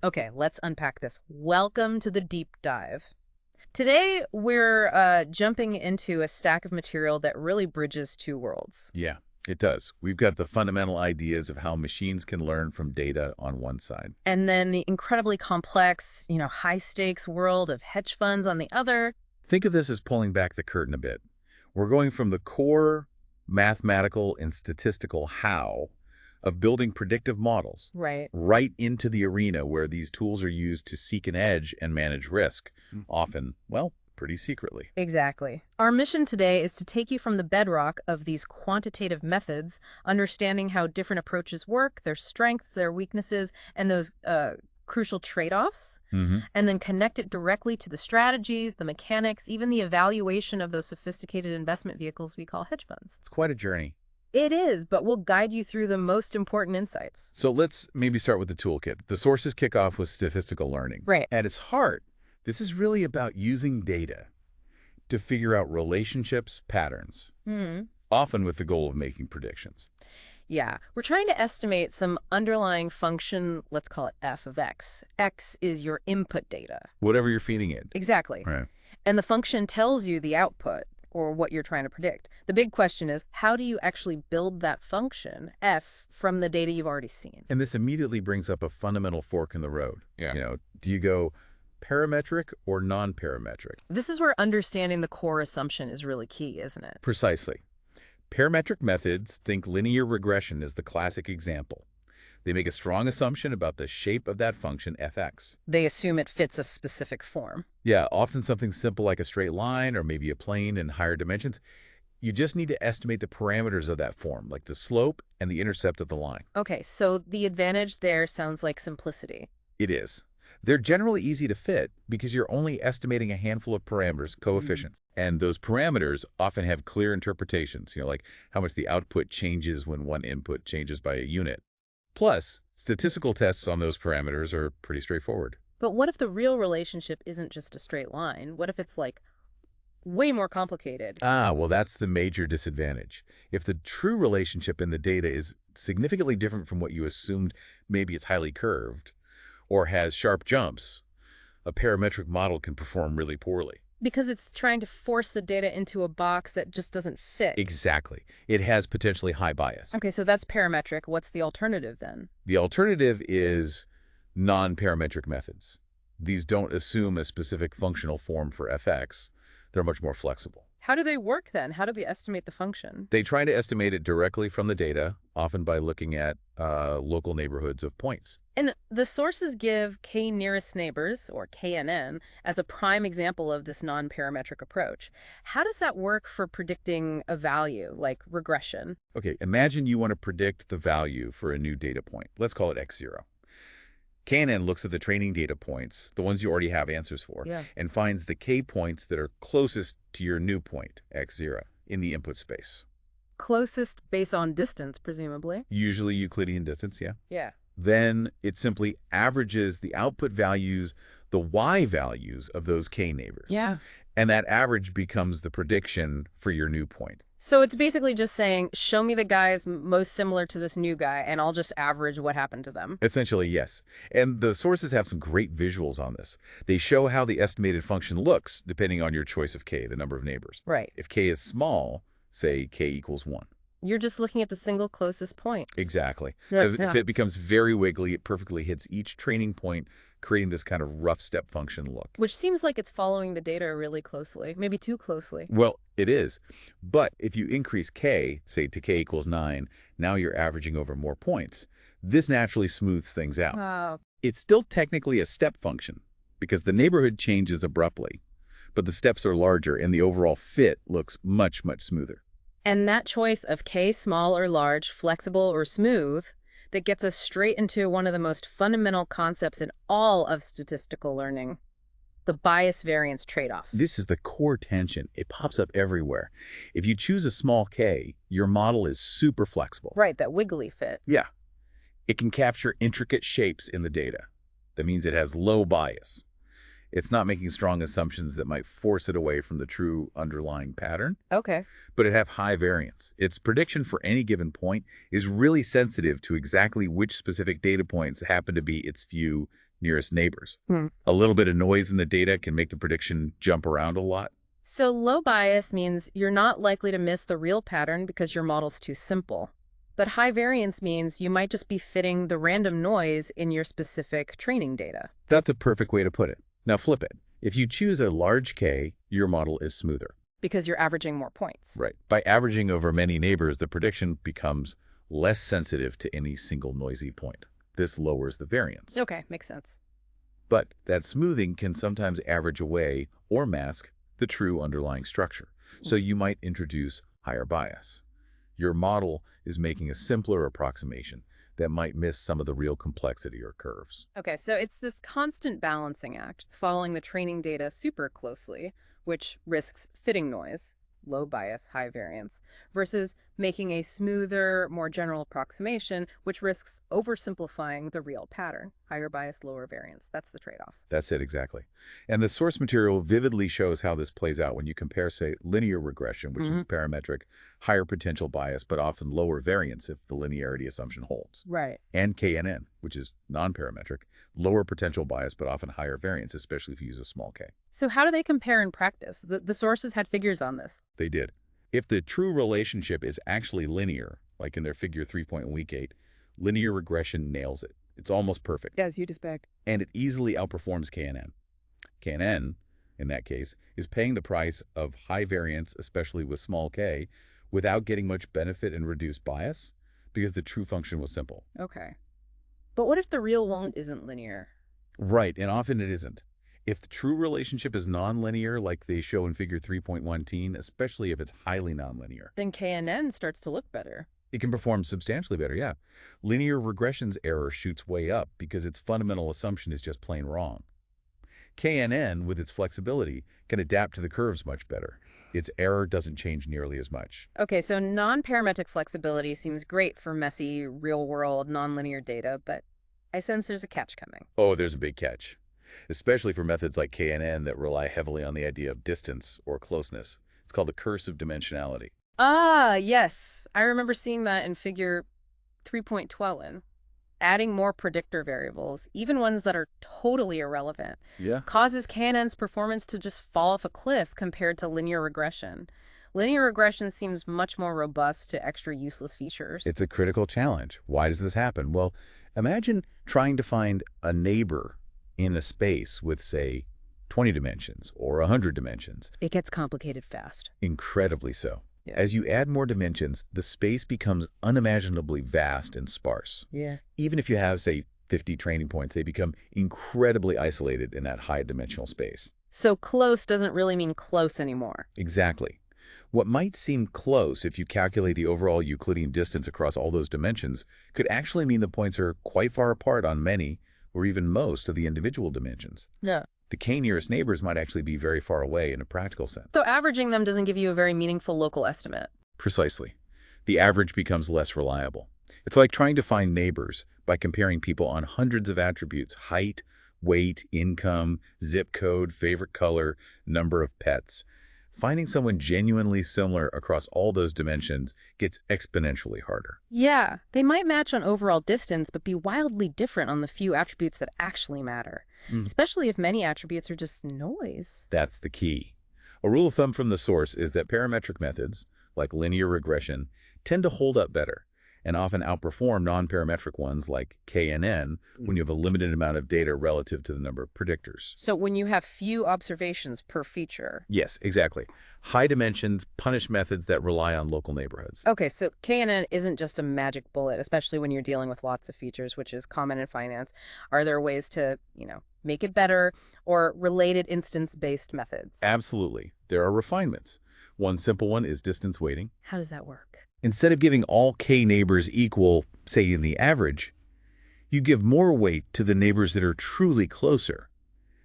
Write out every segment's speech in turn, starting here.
Okay, let's unpack this. Welcome to the deep dive. Today, we're jumping into a stack of material that really bridges two worlds. Yeah, it does. We've got the fundamental ideas of how machines can learn from data on one side. And then the incredibly complex, high stakes world of hedge funds on the other. Think of this as pulling back the curtain a bit. We're going from the core mathematical and statistical how of building predictive models Right. right into the arena where these tools are used to seek an edge and manage risk, often, well, pretty secretly. Exactly. Our mission today is to take you from the bedrock of these quantitative methods, understanding how different approaches work, their strengths, their weaknesses, and those crucial trade-offs, and then connect it directly to the strategies, the mechanics, even the evaluation of those sophisticated investment vehicles we call hedge funds. It's quite a journey. It is, but we'll guide you through the most important insights. So let's maybe start with the toolkit. The sources kick off with statistical learning. Right. At its heart, this is really about using data to figure out relationships, patterns, often with the goal of making predictions. Yeah, we're trying to estimate some underlying function, let's call it f of x. X is your input data. Whatever you're feeding it. Exactly. Right. And the function tells you the output, or what you're trying to predict. The big question is, how do you actually build that function, f, from the data you've already seen? And this immediately brings up a fundamental fork in the road. Yeah. Do you go parametric or non-parametric? This is where understanding the core assumption is really key, isn't it? Precisely. Parametric methods, think linear regression is the classic example. They make a strong assumption about the shape of that function, fx. They assume it fits a specific form. Yeah, often something simple like a straight line or maybe a plane in higher dimensions. You just need to estimate the parameters of that form, like the slope and the intercept of the line. Okay, so the advantage there sounds like simplicity. It is. They're generally easy to fit because you're only estimating a handful of parameters, coefficients. And those parameters often have clear interpretations, like how much the output changes when one input changes by a unit. Plus, statistical tests on those parameters are pretty straightforward. But what if the real relationship isn't just a straight line? What if it's like way more complicated? Well, that's the major disadvantage. If the true relationship in the data is significantly different from what you assumed, maybe it's highly curved, or has sharp jumps, a parametric model can perform really poorly. Because it's trying to force the data into a box that just doesn't fit. Exactly. It has potentially high bias. Okay, so that's parametric. What's the alternative then? The alternative is non-parametric methods. These don't assume a specific functional form for fx. They're much more flexible. How do they work then? How do we estimate the function? They try to estimate it directly from the data, often by looking at local neighborhoods of points. And the sources give k nearest neighbors, or KNN, as a prime example of this non-parametric approach. How does that work for predicting a value, like regression? Okay, imagine you want to predict the value for a new data point. Let's call it x0. KNN looks at the training data points, the ones you already have answers for, Yeah. and finds the k points that are closest to your new point, x0, in the input space. Closest based on distance, presumably. Usually Euclidean distance, yeah. Yeah. Then it simply averages the output values, the y values of those k neighbors. Yeah. And that average becomes the prediction for your new point. So it's basically just saying, show me the guys most similar to this new guy, and I'll just average what happened to them. Essentially, yes. And the sources have some great visuals on this. They show how the estimated function looks depending on your choice of k, the number of neighbors. Right. If k is small, say k equals 1. You're just looking at the single closest point. Exactly. Yeah, If yeah. it becomes very wiggly, it perfectly hits each training point, creating this kind of rough step function look. Which seems like it's following the data really closely, maybe too closely. Well, it is. But if you increase k, say to k equals 9, now you're averaging over more points. This naturally smooths things out. Wow. It's still technically a step function because the neighborhood changes abruptly, but the steps are larger and the overall fit looks much, much smoother. And that choice of K, small or large, flexible or smooth, that gets us straight into one of the most fundamental concepts in all of statistical learning, the bias variance trade-off. This is the core tension. It pops up everywhere. If you choose a small k, your model is super flexible. Right, that wiggly fit. Yeah. It can capture intricate shapes in the data. That means it has low bias. It's not making strong assumptions that might force it away from the true underlying pattern, Okay. but it have high variance. Its prediction for any given point is really sensitive to exactly which specific data points happen to be its few nearest neighbors. Hmm. A little bit of noise in the data can make the prediction jump around a lot. So low bias means you're not likely to miss the real pattern because your model's too simple. But high variance means you might just be fitting the random noise in your specific training data. That's a perfect way to put it. Now flip it. If you choose a large K, your model is smoother. Because you're averaging more points. Right. By averaging over many neighbors, the prediction becomes less sensitive to any single noisy point. This lowers the variance. Okay, makes sense. But that smoothing can sometimes average away or mask the true underlying structure. So you might introduce higher bias. Your model is making a simpler approximation that might miss some of the real complexity or curves. Okay, so it's this constant balancing act, following the training data super closely, which risks fitting noise, low bias, high variance, versus making a smoother, more general approximation, which risks oversimplifying the real pattern, higher bias, lower variance. That's the trade-off. That's it exactly. And the source material vividly shows how this plays out when you compare, say, linear regression, which is parametric, higher potential bias, but often lower variance if the linearity assumption holds. Right. And KNN, which is non-parametric, lower potential bias, but often higher variance, especially if you use a small k. So how do they compare in practice? The sources had figures on this. They did. If the true relationship is actually linear, like in their figure 3.1 week 8, linear regression nails it. It's almost perfect. As you'd expect. And it easily outperforms KNN. KNN, in that case, is paying the price of high variance, especially with small k, without getting much benefit and reduced bias, because the true function was simple. Okay. But what if the real one isn't linear? Right, and often it isn't. If the true relationship is nonlinear, like they show in figure 3.1, especially if it's highly nonlinear, Then KNN starts to look better. it can perform substantially better, yeah. Linear regression's error shoots way up because its fundamental assumption is just plain wrong. KNN, with its flexibility, can adapt to the curves much better. Its error doesn't change nearly as much. Okay, so non-parametric flexibility seems great for messy, real-world, nonlinear data, but I sense there's a catch coming. Oh, there's a big catch, especially for methods like KNN that rely heavily on the idea of distance or closeness. It's called the curse of dimensionality. Ah, yes. I remember seeing that in figure 3.12. Adding more predictor variables, even ones that are totally irrelevant, Yeah. causes KNN's performance to just fall off a cliff compared to linear regression. Linear regression seems much more robust to extra useless features. It's a critical challenge. Why does this happen? Well, imagine trying to find a neighbor in a space with, say, 20 dimensions or 100 dimensions. It gets complicated fast. Incredibly so. Yeah. As you add more dimensions, the space becomes unimaginably vast and sparse. Yeah. Even if you have, say, 50 training points, they become incredibly isolated in that high dimensional space. So close doesn't really mean close anymore. Exactly. What might seem close if you calculate the overall Euclidean distance across all those dimensions could actually mean the points are quite far apart on many or even most of the individual dimensions. Yeah. The k nearest neighbors might actually be very far away in a practical sense. So averaging them doesn't give you a very meaningful local estimate. Precisely. The average becomes less reliable. It's like trying to find neighbors by comparing people on hundreds of attributes: height, weight, income, zip code, favorite color, number of pets. Finding someone genuinely similar across all those dimensions gets exponentially harder. Yeah, they might match on overall distance, but be wildly different on the few attributes that actually matter, especially if many attributes are just noise. That's the key. A rule of thumb from the source is that parametric methods, like linear regression, tend to hold up better and often outperform non-parametric ones like KNN when you have a limited amount of data relative to the number of predictors. So when you have few observations per feature. Yes, exactly. High dimensions punish methods that rely on local neighborhoods. Okay, so KNN isn't just a magic bullet, especially when you're dealing with lots of features, which is common in finance. Are there ways to, make it better, or related instance-based methods? Absolutely. There are refinements. One simple one is distance weighting. How does that work? Instead of giving all k neighbors equal, say in the average, you give more weight to the neighbors that are truly closer.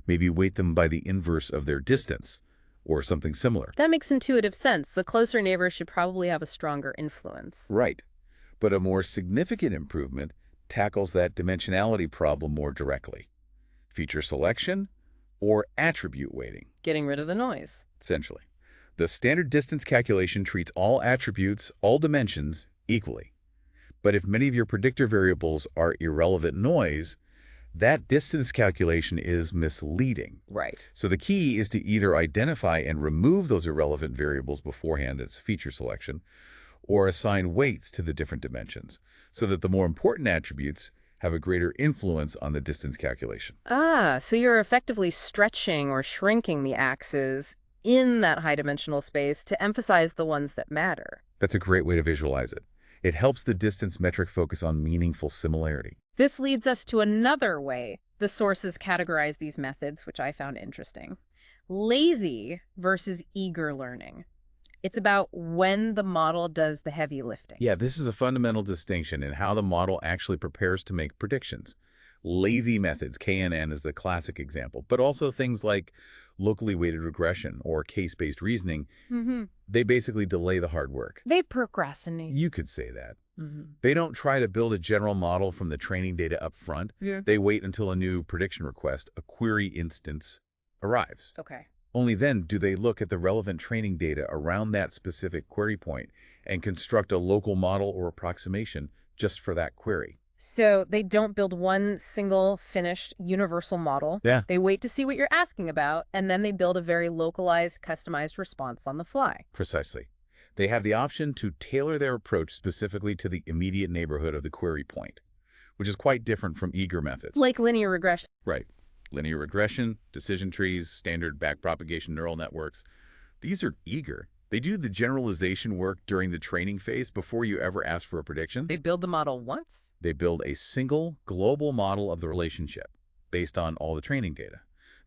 Maybe weight them by the inverse of their distance, or something similar. That makes intuitive sense. The closer neighbor should probably have a stronger influence. Right. But a more significant improvement tackles that dimensionality problem more directly. Feature selection or attribute weighting, Getting rid of the noise. essentially. The standard distance calculation treats all attributes, all dimensions, equally. But if many of your predictor variables are irrelevant noise, that distance calculation is misleading. Right. So the key is to either identify and remove those irrelevant variables beforehand as feature selection, or assign weights to the different dimensions so that the more important attributes have a greater influence on the distance calculation. Ah, so you're effectively stretching or shrinking the axes in that high-dimensional space to emphasize the ones that matter. That's a great way to visualize it. It helps the distance metric focus on meaningful similarity. This leads us to another way the sources categorize these methods, which I found interesting. Lazy versus eager learning. It's about when the model does the heavy lifting. Yeah, this is a fundamental distinction in how the model actually prepares to make predictions. Lazy methods, KNN is the classic example, but also things like locally weighted regression or case-based reasoning, they basically delay the hard work. They procrastinate. You could say that. They don't try to build a general model from the training data up front. They wait until a new prediction request, a query instance, arrives. Okay. Only then do they look at the relevant training data around that specific query point and construct a local model or approximation just for that query. So they don't build one single finished universal model. Yeah. They wait to see what you're asking about, and then they build a very localized, customized response on the fly. Precisely. They have the option to tailor their approach specifically to the immediate neighborhood of the query point, which is quite different from eager methods. Like linear regression. Right. Linear regression, decision trees, standard backpropagation neural networks. These are eager. They do the generalization work during the training phase before you ever ask for a prediction. They build the model once? They build a single global model of the relationship based on all the training data.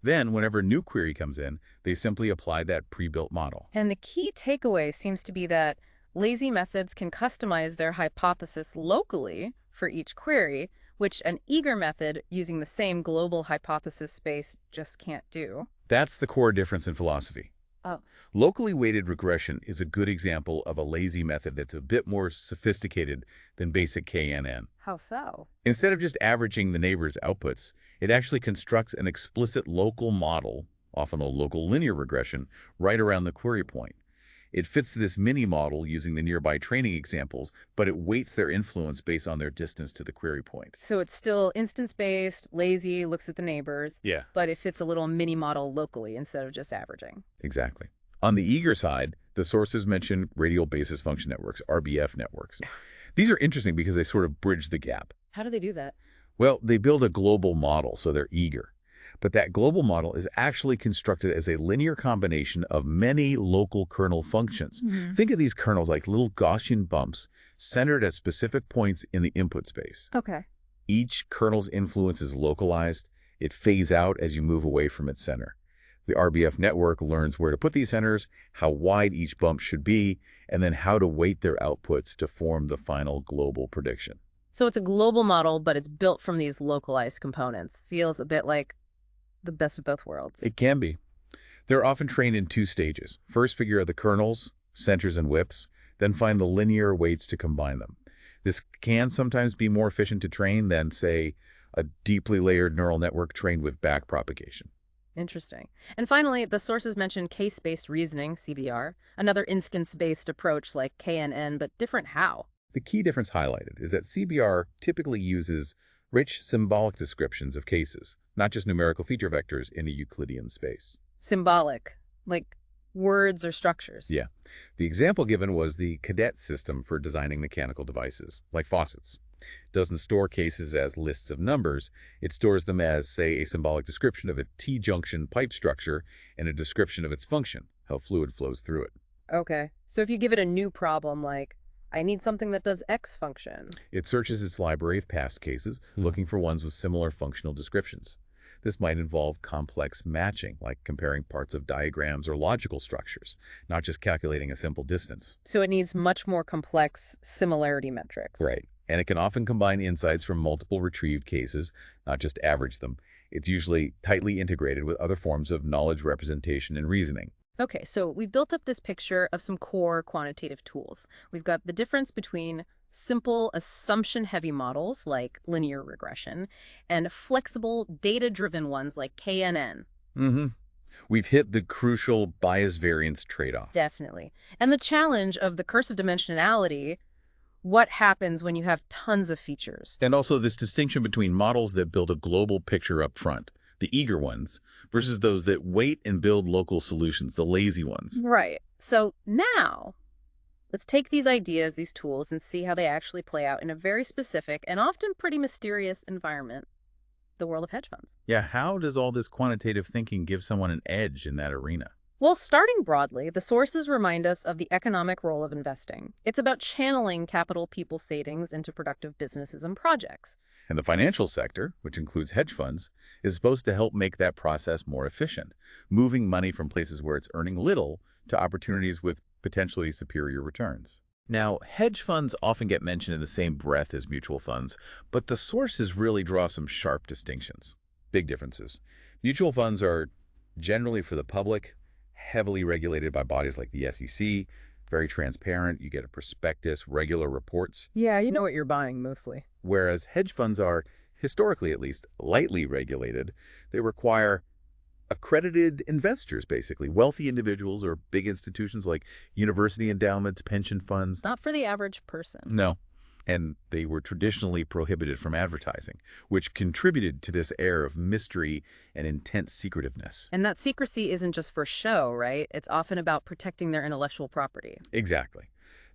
Then, whenever a new query comes in, they simply apply that pre-built model. And the key takeaway seems to be that lazy methods can customize their hypothesis locally for each query, which an eager method using the same global hypothesis space just can't do. That's the core difference in philosophy. Oh. Locally weighted regression is a good example of a lazy method that's a bit more sophisticated than basic KNN. How so? Instead of just averaging the neighbor's outputs, it actually constructs an explicit local model, often a local linear regression, right around the query point. It fits this mini-model using the nearby training examples, but it weights their influence based on their distance to the query point. So it's still instance-based, lazy, looks at the neighbors, Yeah. but it fits a little mini-model locally instead of just averaging. Exactly. On the eager side, the sources mention radial basis function networks, RBF networks. These are interesting because they sort of bridge the gap. How do they do that? Well, they build a global model, so they're eager. But that global model is actually constructed as a linear combination of many local kernel functions. Think of these kernels like little Gaussian bumps centered at specific points in the input space. Okay. Each kernel's influence is localized. It fades out as you move away from its center. The RBF network learns where to put these centers, how wide each bump should be, and then how to weight their outputs to form the final global prediction. So it's a global model, but it's built from these localized components. Feels a bit like the best of both worlds. It can be. They're often trained in two stages. First, figure out the kernels, centers, and whips, then find the linear weights to combine them. This can sometimes be more efficient to train than, say, a deeply layered neural network trained with backpropagation. Interesting. And finally, the sources mention case-based reasoning, CBR, another instance-based approach like KNN, but different how? The key difference highlighted is that CBR typically uses rich symbolic descriptions of cases, not just numerical feature vectors in a Euclidean space. Symbolic, like words or structures. Yeah. The example given was the cadet system for designing mechanical devices, like faucets. It doesn't store cases as lists of numbers. It stores them as, say, a symbolic description of a T-junction pipe structure and a description of its function, how fluid flows through it. Okay. So if you give it a new problem like, I need something that does X function. It searches its library of past cases, looking for ones with similar functional descriptions. This might involve complex matching, like comparing parts of diagrams or logical structures, not just calculating a simple distance. So it needs much more complex similarity metrics. Right. And it can often combine insights from multiple retrieved cases, not just average them. It's usually tightly integrated with other forms of knowledge representation and reasoning. Okay, so we've built up this picture of some core quantitative tools. We've got the difference between simple assumption-heavy models like linear regression and flexible data-driven ones like KNN. We've hit the crucial bias variance trade-off. Definitely. And the challenge of the curse of dimensionality, What happens when you have tons of features? And also this distinction between models that build a global picture up front, the eager ones, versus those that wait and build local solutions, the lazy ones. Right. So now, let's take these ideas, these tools, and see how they actually play out in a very specific and often pretty mysterious environment, the world of hedge funds. Yeah, how does all this quantitative thinking give someone an edge in that arena? Well, starting broadly, the sources remind us of the economic role of investing. It's about channeling capital people's savings into productive businesses and projects. And the financial sector, which includes hedge funds, is supposed to help make that process more efficient, moving money from places where it's earning little to opportunities with potentially superior returns. Now, hedge funds often get mentioned in the same breath as mutual funds, but the sources really draw some sharp distinctions. Big differences. Mutual funds are generally for the public, heavily regulated by bodies like the SEC, very transparent, you get a prospectus, regular reports, Yeah, you know what you're buying mostly. whereas hedge funds are, historically at least, lightly regulated. They require accredited investors, basically, wealthy individuals or big institutions like university endowments, pension funds. Not for the average person. No. And they were traditionally prohibited from advertising, which contributed to this air of mystery and intense secretiveness. And that secrecy isn't just for show, right? It's often about protecting their intellectual property. Exactly.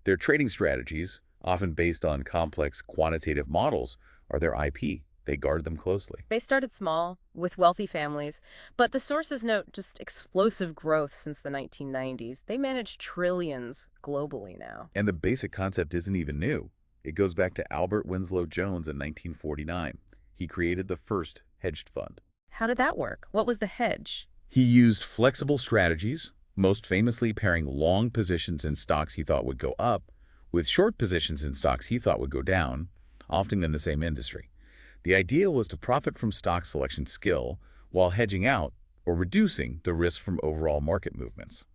Their trading strategies, often based on complex quantitative models, are their IP. They guard them closely. They started small, with wealthy families, but the sources note just explosive growth since the 1990s. They manage trillions globally now. And the basic concept isn't even new. It goes back to Albert Winslow Jones in 1949. He created the first hedged fund. How did that work? What was the hedge? He used flexible strategies, most famously pairing long positions in stocks he thought would go up with short positions in stocks he thought would go down, often in the same industry. The idea was to profit from stock selection skill while hedging out or reducing the risk from overall market movements.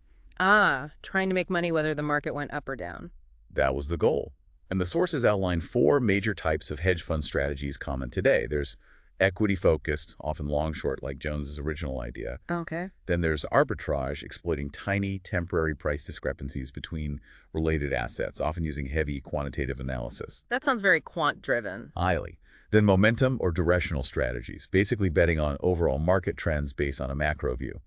Ah, trying to make money whether the market went up or down. That was the goal. And the sources outline 4 major types of hedge fund strategies common today. There's equity-focused, often long-short like Jones's original idea. Okay. Then there's arbitrage, exploiting tiny temporary price discrepancies between related assets, often using heavy quantitative analysis. That sounds very quant-driven. Highly. Then momentum or directional strategies, basically betting on overall market trends based on a macro view.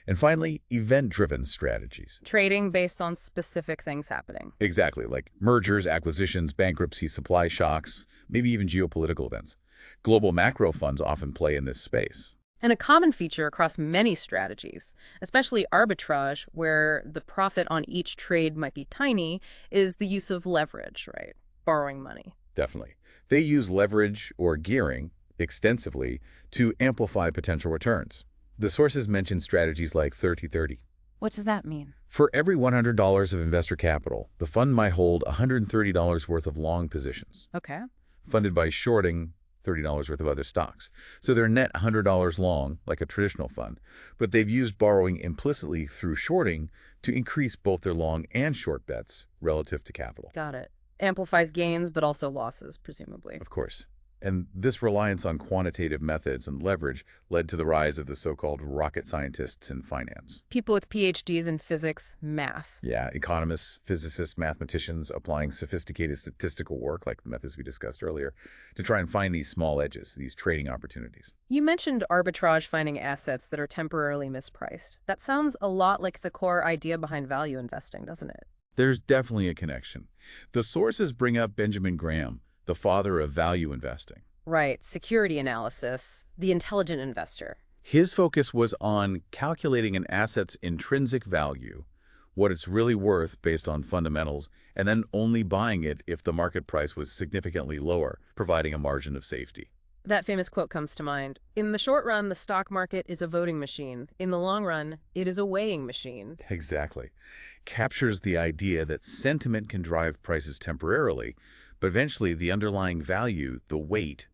And finally, event-driven strategies. Trading based on specific things happening. Exactly, like mergers, acquisitions, bankruptcy, supply shocks, maybe even geopolitical events. Global macro funds often play in this space. And a common feature across many strategies, especially arbitrage, where the profit on each trade might be tiny, is the use of leverage, right? Borrowing money. Definitely. They use leverage or gearing extensively to amplify potential returns. The sources mention strategies like 30-30. What does that mean? For every $100 of investor capital, the fund might hold $130 worth of long positions, Okay. funded by shorting $30 worth of other stocks. So they're net $100 long, like a traditional fund, but they've used borrowing implicitly through shorting to increase both their long and short bets relative to capital. Got it. Amplifies gains, but also losses, presumably. Of course. And this reliance on quantitative methods and leverage led to the rise of the so-called rocket scientists in finance. People with PhDs in physics, math. Yeah, economists, physicists, mathematicians applying sophisticated statistical work, like the methods we discussed earlier, to try and find these small edges, these trading opportunities. You mentioned arbitrage finding assets that are temporarily mispriced. That sounds a lot like the core idea behind value investing, doesn't it? There's definitely a connection. The sources bring up Benjamin Graham, the father of value investing. Right. Security analysis, the intelligent investor. His focus was on calculating an asset's intrinsic value, what it's really worth based on fundamentals, and then only buying it if the market price was significantly lower, providing a margin of safety. That famous quote comes to mind. In the short run, the stock market is a voting machine. In the long run, it is a weighing machine. Exactly. Captures the idea that sentiment can drive prices temporarily, but eventually the underlying value, the weight,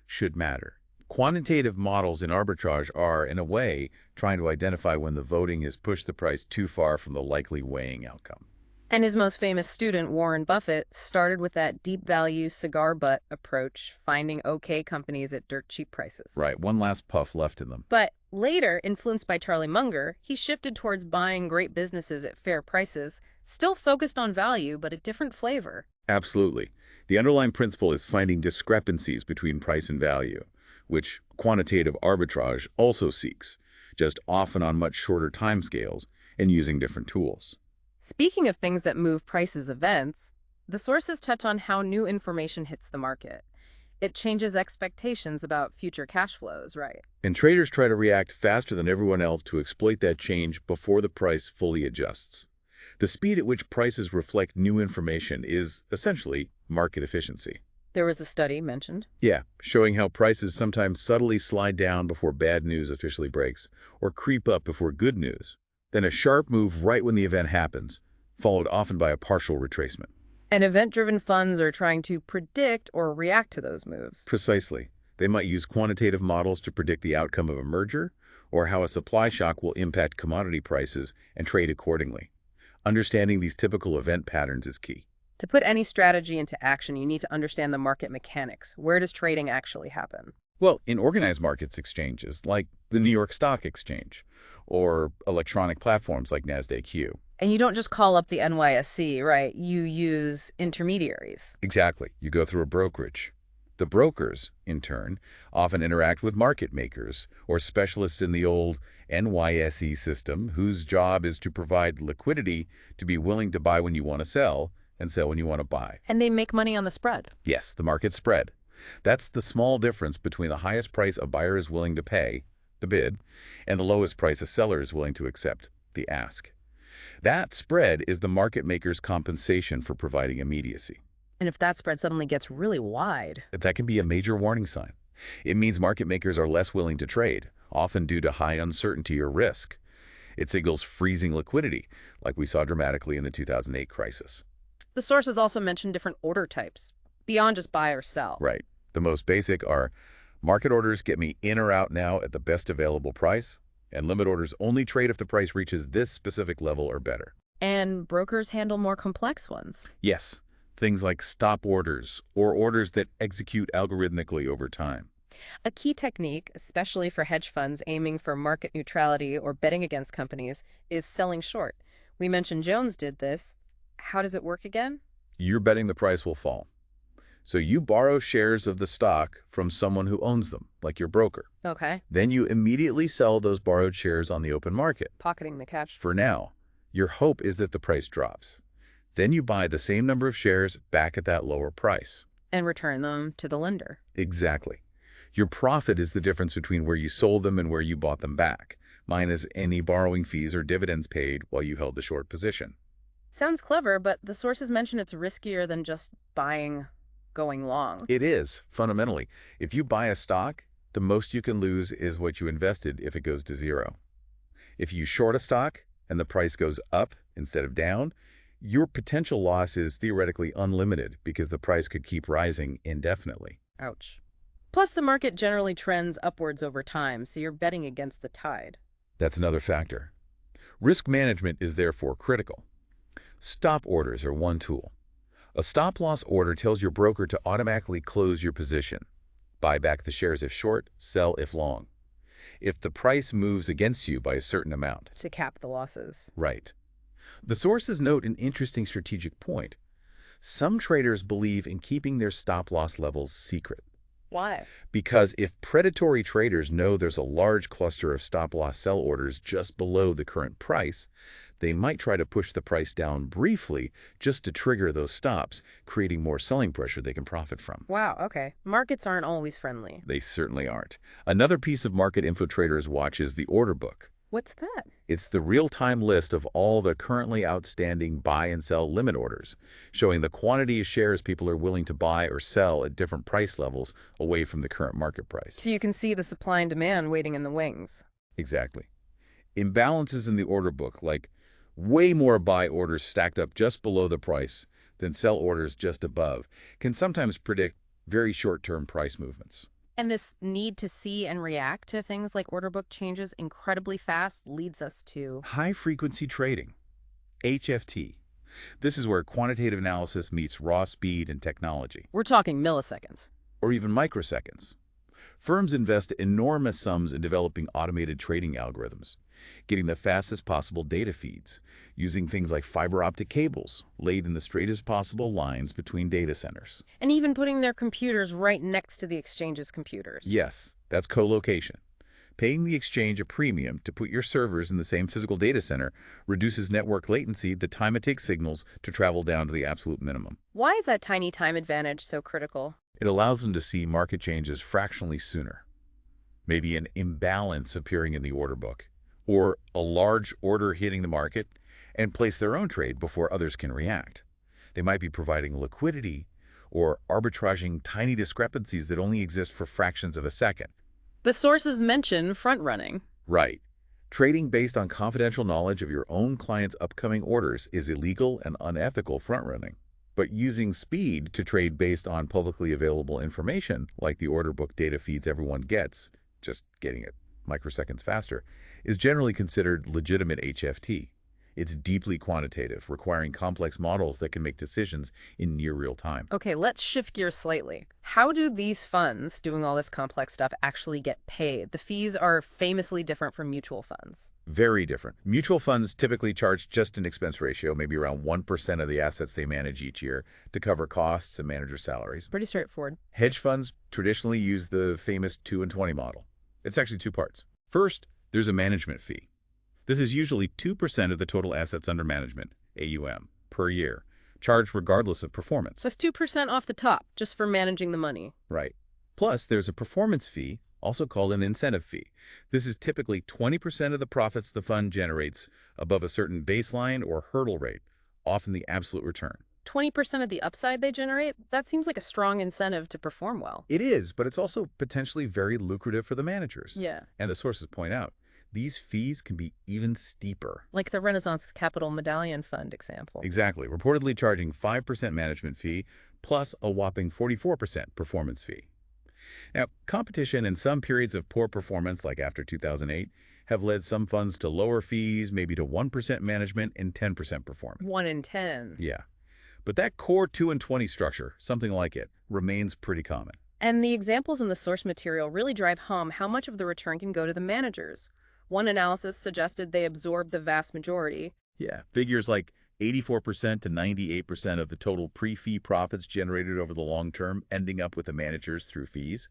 should matter. Quantitative models in arbitrage are, in a way, trying to identify when the voting has pushed the price too far from the likely weighing outcome. And his most famous student, Warren Buffett, started with that deep value cigar butt approach, finding okay companies at dirt cheap prices. Right, one last puff left in them. But later, influenced by Charlie Munger, he shifted towards buying great businesses at fair prices, still focused on value, but a different flavor. Absolutely. The underlying principle is finding discrepancies between price and value, which quantitative arbitrage also seeks, just often on much shorter timescales and using different tools. Speaking of things that move prices events, the sources touch on how new information hits the market. It changes expectations about future cash flows, right? And traders try to react faster than everyone else to exploit that change before the price fully adjusts. The speed at which prices reflect new information is essentially market efficiency. There was a study mentioned. Yeah, showing how prices sometimes subtly slide down before bad news officially breaks, or creep up before good news. Then a sharp move right when the event happens, followed often by a partial retracement. And event-driven funds are trying to predict or react to those moves. Precisely. They might use quantitative models to predict the outcome of a merger, or how a supply shock will impact commodity prices and trade accordingly. Understanding these typical event patterns is key. To put any strategy into action, you need to understand the market mechanics. Where does trading actually happen? Well, in organized markets exchanges, like the New York Stock Exchange, or electronic platforms like NASDAQ. And you don't just call up the NYSE, right? You use intermediaries. Exactly. You go through a brokerage. The brokers, in turn, often interact with market makers or specialists in the old NYSE system whose job is to provide liquidity to be willing to buy when you want to sell and sell when you want to buy. And they make money on the spread. Yes, the market spread. That's the small difference between the highest price a buyer is willing to pay, the bid, and the lowest price a seller is willing to accept, the ask. That spread is the market maker's compensation for providing immediacy. And if that spread suddenly gets really wide, That can be a major warning sign. It means market makers are less willing to trade, often due to high uncertainty or risk. It signals freezing liquidity, like we saw dramatically in the 2008 crisis. the sources also mention different order types, beyond just buy or sell. Right. The most basic are market orders get me in or out now at the best available price, and limit orders only trade if the price reaches this specific level or better. And brokers handle more complex ones. Yes, things like stop orders or orders that execute algorithmically over time. A key technique, especially for hedge funds aiming for market neutrality or betting against companies, is selling short. We mentioned Jones did this. How does it work again? You're betting the price will fall. So you borrow shares of the stock from someone who owns them, like your broker. Okay, Then you immediately sell those borrowed shares on the open market. pocketing the cash. For now, your hope is that the price drops. Then you buy the same number of shares back at that lower price. And return them to the lender. Exactly. Your profit is the difference between where you sold them and where you bought them back, minus any borrowing fees or dividends paid while you held the short position. Sounds clever, but the sources mention it's riskier than just buying going long. It is, fundamentally. If you buy a stock, the most you can lose is what you invested if it goes to zero. If you short a stock and the price goes up instead of down, your potential loss is theoretically unlimited because the price could keep rising indefinitely. Ouch. Plus, the market generally trends upwards over time, so you're betting against the tide. That's another factor. Risk management is therefore critical. Stop orders are one tool. A stop-loss order tells your broker to automatically close your position. Buy back the shares if short, sell if long. If the price moves against you by a certain amount. To cap the losses. Right. The sources note an interesting strategic point. Some traders believe in keeping their stop-loss levels secret. Why? Because if predatory traders know there's a large cluster of stop-loss sell orders just below the current price, they might try to push the price down briefly just to trigger those stops, creating more selling pressure they can profit from. Wow, okay. Markets aren't always friendly. They certainly aren't. Another piece of market info traders watch is the order book. What's that? It's the real-time list of all the currently outstanding buy and sell limit orders, showing the quantity of shares people are willing to buy or sell at different price levels away from the current market price. So you can see the supply and demand waiting in the wings. Exactly. Imbalances in the order book, like way more buy orders stacked up just below the price than sell orders just above, can sometimes predict very short-term price movements. And this need to see and react to things like order book changes incredibly fast leads us to High-frequency trading, HFT. This is where quantitative analysis meets raw speed and technology, we're talking milliseconds. or even microseconds. Firms invest enormous sums in developing automated trading algorithms, getting the fastest possible data feeds, using things like fiber optic cables laid in the straightest possible lines between data centers. And even putting their computers right next to the exchange's computers. Yes, that's co-location. Paying the exchange a premium to put your servers in the same physical data center reduces network latency, the time it takes signals to travel down to the absolute minimum. Why is that tiny time advantage so critical? It allows them to see market changes fractionally sooner. Maybe an imbalance appearing in the order book, or a large order hitting the market, and place their own trade before others can react. They might be providing liquidity or arbitraging tiny discrepancies that only exist for fractions of a second. The sources mention front-running. Right. Trading based on confidential knowledge of your own client's upcoming orders is illegal and unethical front-running. But using speed to trade based on publicly available information, like the order book data feeds everyone gets, just getting it microseconds faster, is generally considered legitimate HFT. It's deeply quantitative, requiring complex models that can make decisions in near real time. Okay, let's shift gears slightly. How do these funds doing all this complex stuff actually get paid? The fees are famously different from mutual funds. Very different. Mutual funds typically charge just an expense ratio, maybe around 1% of the assets they manage each year, to cover costs and manager salaries. Pretty straightforward. Hedge funds traditionally use the famous 2 and 20 model. It's actually two parts. First, there's a management fee. This is usually 2% of the total assets under management, AUM, per year, charged regardless of performance. So it's 2% off the top, just for managing the money. Right. Plus, there's a performance fee, also called an incentive fee. This is typically 20% of the profits the fund generates above a certain baseline or hurdle rate, often the absolute return. 20% of the upside they generate? That seems like a strong incentive to perform well. It is, but it's also potentially very lucrative for the managers. Yeah. And the sources point out, these fees can be even steeper. Like the Renaissance Capital Medallion Fund example. Exactly, reportedly charging 5% management fee plus a whopping 44% performance fee. Now, competition and some periods of poor performance, like after 2008, have led some funds to lower fees, maybe to 1% management and 10% performance. 1 in 10. Yeah. But that core 2 and 20 structure, something like it, remains pretty common. And the examples in the source material really drive home how much of the return can go to the managers. One analysis suggested they absorb the vast majority. Yeah, figures like 84% to 98% of the total pre-fee profits generated over the long term ending up with the managers through fees.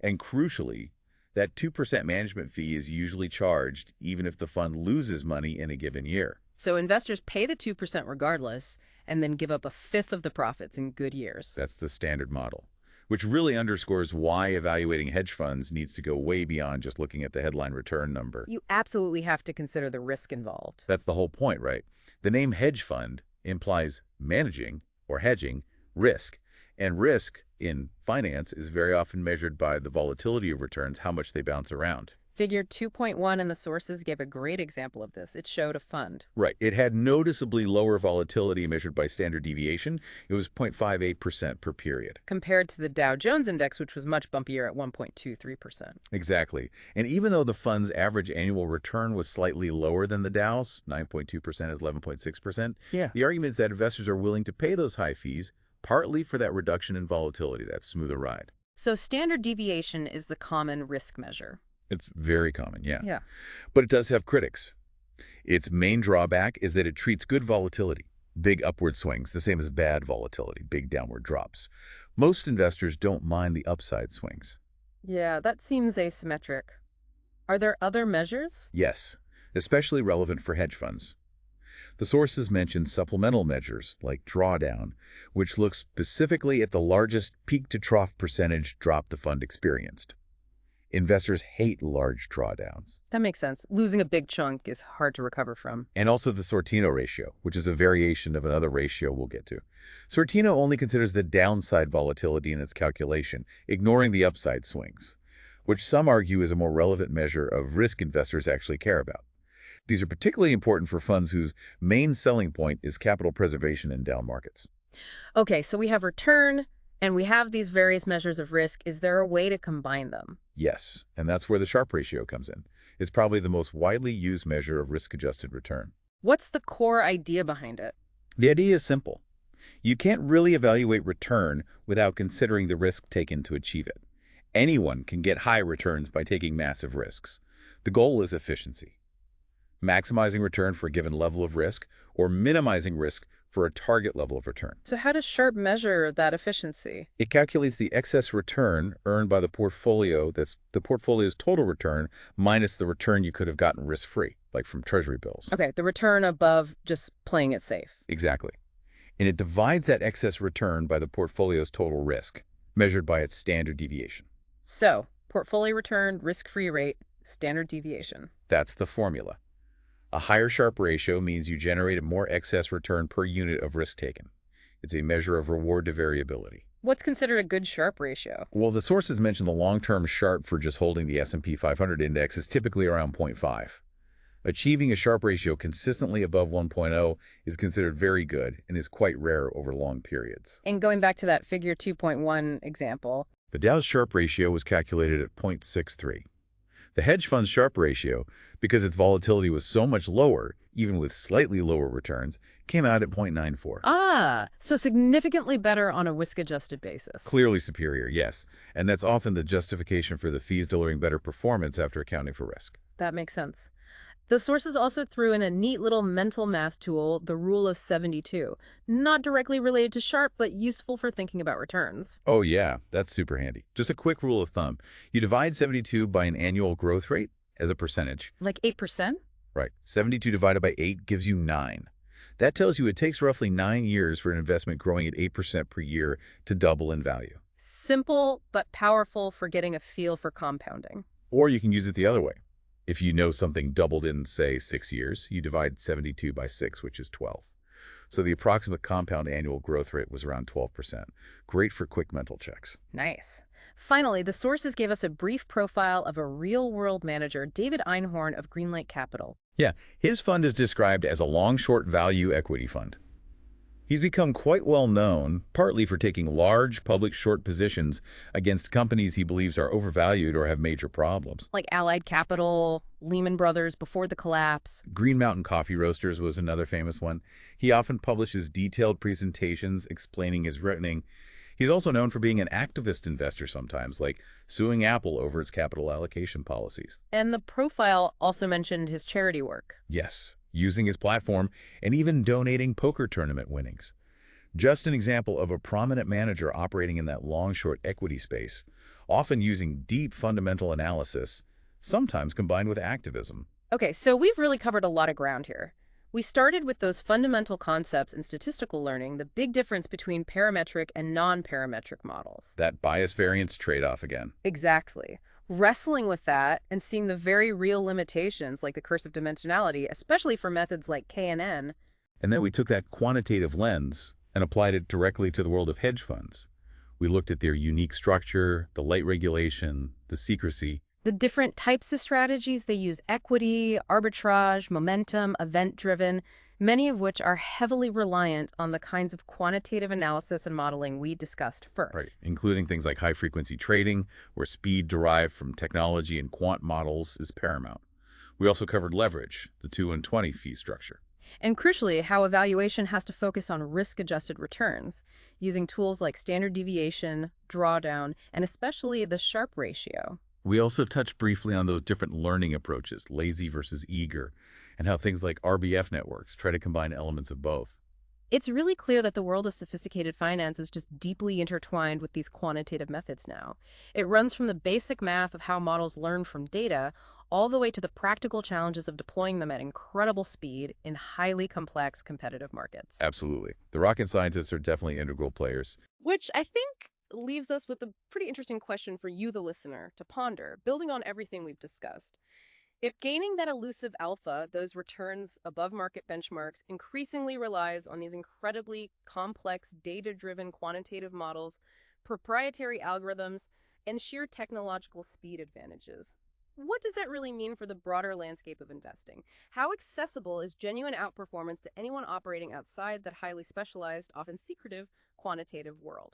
And crucially, that 2% management fee is usually charged even if the fund loses money in a given year. So investors pay the 2% regardless and then give up a fifth of the profits in good years. That's the standard model, which really underscores why evaluating hedge funds needs to go way beyond just looking at the headline return number. You absolutely have to consider the risk involved. That's the whole point, right? The name hedge fund implies managing or hedging risk. And risk in finance is very often measured by the volatility of returns, how much they bounce around. Figure 2.1 in the sources gave a great example of this. It showed a fund. Right. It had noticeably lower volatility measured by standard deviation. It was 0.58% per period. Compared to the Dow Jones Index, which was much bumpier at 1.23%. Exactly. And even though the fund's average annual return was slightly lower than the Dow's, 9.2% is 11.6%, the argument is that investors are willing to pay those high fees, partly for that reduction in volatility, that smoother ride. So standard deviation is the common risk measure. It's very common, yeah. Yeah. But it does have critics. Its main drawback is that it treats good volatility, big upward swings, the same as bad volatility, big downward drops. Most investors don't mind the upside swings. Yeah, that seems asymmetric. Are there other measures? Yes, especially relevant for hedge funds. The sources mention supplemental measures like drawdown, which look specifically at the largest peak-to-trough percentage drop the fund experienced. Investors hate large drawdowns. That makes sense. Losing a big chunk is hard to recover from. And also the Sortino ratio, which is a variation of another ratio we'll get to. Sortino only considers the downside volatility in its calculation, ignoring the upside swings, which some argue is a more relevant measure of risk investors actually care about. These are particularly important for funds whose main selling point is capital preservation in down markets. Okay, so we have return, and we have these various measures of risk. Is there a way to combine them? Yes, and that's where the Sharpe ratio comes in. It's probably the most widely used measure of risk-adjusted return. What's the core idea behind it? The idea is simple. You can't really evaluate return without considering the risk taken to achieve it. Anyone can get high returns by taking massive risks. The goal is efficiency, maximizing return for a given level of risk or minimizing risk for a target level of return. So how does Sharpe measure that efficiency? It calculates the excess return earned by the portfolio, that's the portfolio's total return minus the return you could have gotten risk-free, like from treasury bills. Okay, the return above just playing it safe. Exactly. And it divides that excess return by the portfolio's total risk, measured by its standard deviation. So, portfolio return, risk-free rate, standard deviation. That's the formula. A higher Sharpe ratio means you generate a more excess return per unit of risk taken. It's a measure of reward to variability. What's considered a good Sharpe ratio? Well, the sources mention the long-term Sharpe for just holding the S&P 500 index is typically around 0.5. Achieving a Sharpe ratio consistently above 1.0 is considered very good and is quite rare over long periods. And going back to that figure 2.1 example, The Dow's Sharpe ratio was calculated at 0.63. The hedge fund's Sharpe ratio, because its volatility was so much lower, even with slightly lower returns, came out at 0.94. So significantly better on a risk-adjusted basis. Clearly superior, yes. And that's often the justification for the fees delivering better performance after accounting for risk. That makes sense. The sources also threw in a neat little mental math tool, the Rule of 72. Not directly related to Sharpe, but useful for thinking about returns. Oh yeah, that's super handy. Just a quick rule of thumb. You divide 72 by an annual growth rate as a percentage. Like 8%? Right. 72 divided by 8 gives you 9. That tells you it takes roughly 9 years for an investment growing at 8% per year to double in value. Simple, but powerful for getting a feel for compounding. Or you can use it the other way. If you know something doubled in, say, 6 years, you divide 72 by 6, which is 12. So the approximate compound annual growth rate was around 12%. Great for quick mental checks. Nice. Finally, the sources gave us a brief profile of a real-world manager, David Einhorn of Greenlight Capital. Yeah, his fund is described as a long-short value equity fund. He's become quite well known, partly for taking large public short positions against companies he believes are overvalued or have major problems. Like Allied Capital, Lehman Brothers before the collapse. Green Mountain Coffee Roasters was another famous one. He often publishes detailed presentations explaining his reasoning. He's also known for being an activist investor sometimes, like suing Apple over its capital allocation policies. And the profile also mentioned his charity work. Yes, using his platform and even donating poker tournament winnings. Just an example of a prominent manager operating in that long-short equity space, often using deep fundamental analysis, sometimes combined with activism. Okay, so we've really covered a lot of ground here. We started with those fundamental concepts in statistical learning, the big difference between parametric and non-parametric models. That bias variance trade-off again. Exactly. Wrestling with that and seeing the very real limitations like the curse of dimensionality, especially for methods like KNN. And then we took that quantitative lens and applied it directly to the world of hedge funds. We looked at their unique structure, the light regulation, the secrecy. The different types of strategies they use: equity, arbitrage, momentum, event-driven, many of which are heavily reliant on the kinds of quantitative analysis and modeling we discussed first. Right, including things like high-frequency trading, where speed derived from technology and quant models is paramount. We also covered leverage, the 2 and 20 fee structure. And crucially, how evaluation has to focus on risk-adjusted returns, using tools like standard deviation, drawdown, and especially the Sharpe ratio. We also touched briefly on those different learning approaches, lazy versus eager, and how things like RBF networks try to combine elements of both. It's really clear that the world of sophisticated finance is just deeply intertwined with these quantitative methods now. It runs from the basic math of how models learn from data all the way to the practical challenges of deploying them at incredible speed in highly complex competitive markets. Absolutely. The rocket scientists are definitely integral players. Which I think leaves us with a pretty interesting question for you, the listener, to ponder, building on everything we've discussed. If gaining that elusive alpha, those returns above market benchmarks, increasingly relies on these incredibly complex, data-driven quantitative models, proprietary algorithms, and sheer technological speed advantages, what does that really mean for the broader landscape of investing? How accessible is genuine outperformance to anyone operating outside that highly specialized, often secretive, quantitative world?